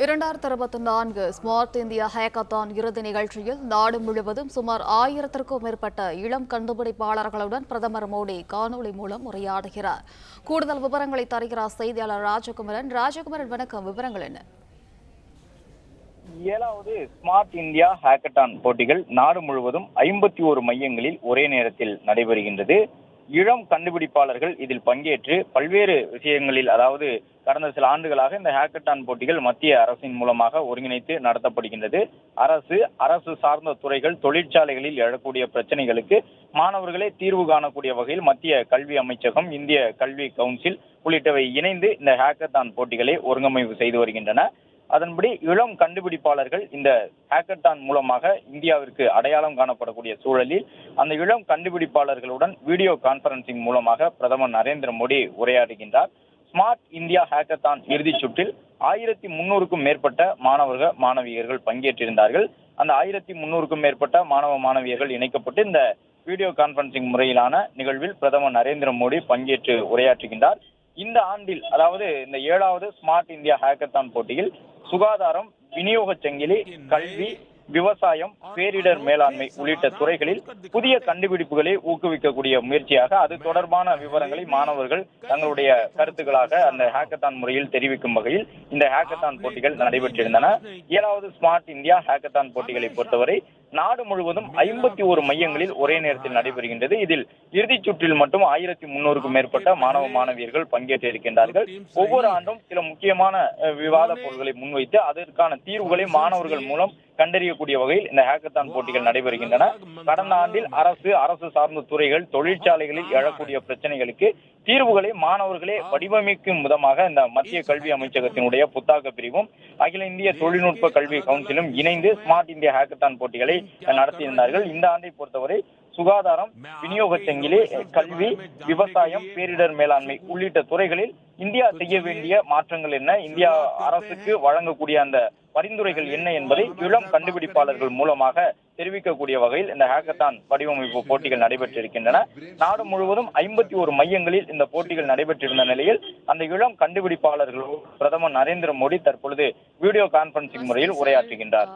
2024 smart India hackathon இறுதி நிகழ்ச்சியில் நாடு முழுவதும் சுமார் 1000க்கும் மேற்பட்ட இளம் கண்டுபிடிப்பாளர்களுடன் பிரதமர் மோடி காணொலி மூலம் உரையாடுகிறார். கூடுதல் விவரங்களை தருகிறார் செய்தியாளர் ராஜகுமரன். வணக்கம், விவரங்கள் என்ன? 7வது ஸ்மார்ட் இந்தியா ஹேக்கத்தான் போட்டிகள் நாடு முழுவதும் 51 மையங்களில் ஒரே நேரத்தில் நடைபெறுகின்றது. இளம் கண்டுபிடிப்பாளர்கள் இதில் பங்கேற்று பல்வேறு விஷயங்களில், அதாவது கடந்த சில ஆண்டுகளாக இந்த ஹேக்கத்தான் போட்டிகள் மத்திய அரசின் மூலமாக ஒருங்கிணைத்து நடத்தப்படுகின்றது. அரசு சார்ந்த துறைகள், தொழிற்சாலைகளில் எழக்கூடிய பிரச்சனைகளுக்கு மாணவர்களே தீர்வு காணக்கூடிய வகையில் மத்திய கல்வி அமைச்சகம், இந்திய கல்வி கவுன்சில் உள்ளிட்டவை இணைந்து இந்த ஹேக்கத்தான் போட்டிகளை ஒருங்கமைப்பு செய்து வருகின்றன. அதன்படி இளம் கண்டுபிடிப்பாளர்கள் இந்த ஹேக்கத்தான் மூலமாக இந்தியாவிற்கு அடையாளம் காணப்படக்கூடிய சூழலில் அந்த இளம் கண்டுபிடிப்பாளர்களுடன் வீடியோ கான்பரன்சிங் மூலமாக பிரதமர் நரேந்திர மோடி உரையாடுகின்றார். ஸ்மார்ட் இந்தியா ஹேக்கத்தான் இறுதிச் சுற்றில் 1300க்கும் மேற்பட்ட மாணவியர்கள் பங்கேற்றிருந்தார்கள். அந்த 1300க்கும் மேற்பட்ட மாணவியர்கள் இணைக்கப்பட்டு இந்த வீடியோ கான்பரன்சிங் முறையிலான நிகழ்வில் பிரதமர் நரேந்திர மோடி பங்கேற்று உரையாற்றுகின்றார். இந்த ஆண்டில், அதாவது இந்த 7வது ஸ்மார்ட் இந்தியா ஹேக்கத்தான் போட்டியில் சுகாதாரம், விநியோக சங்கிலி, கல்வி, விவசாயம், பேரிடர் மேலாண்மை உள்ளிட்ட துறைகளில் புதிய கண்டுபிடிப்புகளை ஊக்குவிக்கக்கூடிய முயற்சியாக அது தொடர்பான விவரங்களை மாணவர்கள் தங்களுடைய கருத்துக்களாக அந்த ஹேக்கத்தான் முறையில் தெரிவிக்கும் வகையில் இந்த ஹேக்கத்தான் போட்டிகள் நடைபெற்றிருந்தன. 7வது ஸ்மார்ட் இந்தியா ஹேக்கத்தான் போட்டிகளை பொறுத்தவரை நாடு முழுவதும் 51 மையங்களில் ஒரே நேரத்தில் நடைபெறுகின்றது. இதில் இறுதிச் சுற்றில் மட்டும் 1300க்கும் மேற்பட்ட மாணவியர்கள் பங்கேற்றிருக்கின்றார்கள். ஒவ்வொரு ஆண்டும் சில முக்கியமான விவாத பொருட்களை முன்வைத்து அதற்கான தீர்வுகளை மாணவர்கள் மூலம் கண்டறியக்கூடிய வகையில் இந்த ஹேக்கத்தான் போட்டிகள் நடைபெறுகின்றன. கடந்த ஆண்டில் அரசு சார்ந்த துறைகள், தொழிற்சாலைகளில் எழக்கூடிய பிரச்சனைகளுக்கு தீர்வுகளை மாணவர்களே வடிவமைக்கும் விதமாக இந்த மத்திய கல்வி அமைச்சகத்தினுடைய புத்தாக்க பிரிவும் அகில இந்திய தொழில்நுட்ப கல்வி கவுன்சிலும் இணைந்து ஸ்மார்ட் இந்தியா ஹேக்கத்தான் போட்டிகளை நடத்தியிருந்தார்கள். இந்த ஆண்டை பொறுத்தவரை சுகாதாரம், விநியோக சங்கிலி, கல்வி, விவசாயம், பேரிடர் மேலாண்மை உள்ளிட்ட துறைகளில் இந்தியா செய்ய வேண்டிய மாற்றங்கள் என்ன, இந்தியா அரசுக்கு வழங்கக்கூடிய அந்த பரிந்துரைகள் என்ன என்பதை இளம் கண்டுபிடிப்பாளர்கள் மூலமாக தெரிவிக்கக்கூடிய வகையில் இந்த ஹேக்கத்தான் வடிவமைப்பு போட்டிகள் நடைபெற்றிருக்கின்றன. நாடு முழுவதும் 51 மையங்களில் இந்த போட்டிகள் நடைபெற்றிருந்த நிலையில் அந்த இளம் கண்டுபிடிப்பாளர்களோடு பிரதமர் நரேந்திர மோடி தற்பொழுது வீடியோ கான்பரன்சிங் முறையில் உரையாற்றுகின்றார்.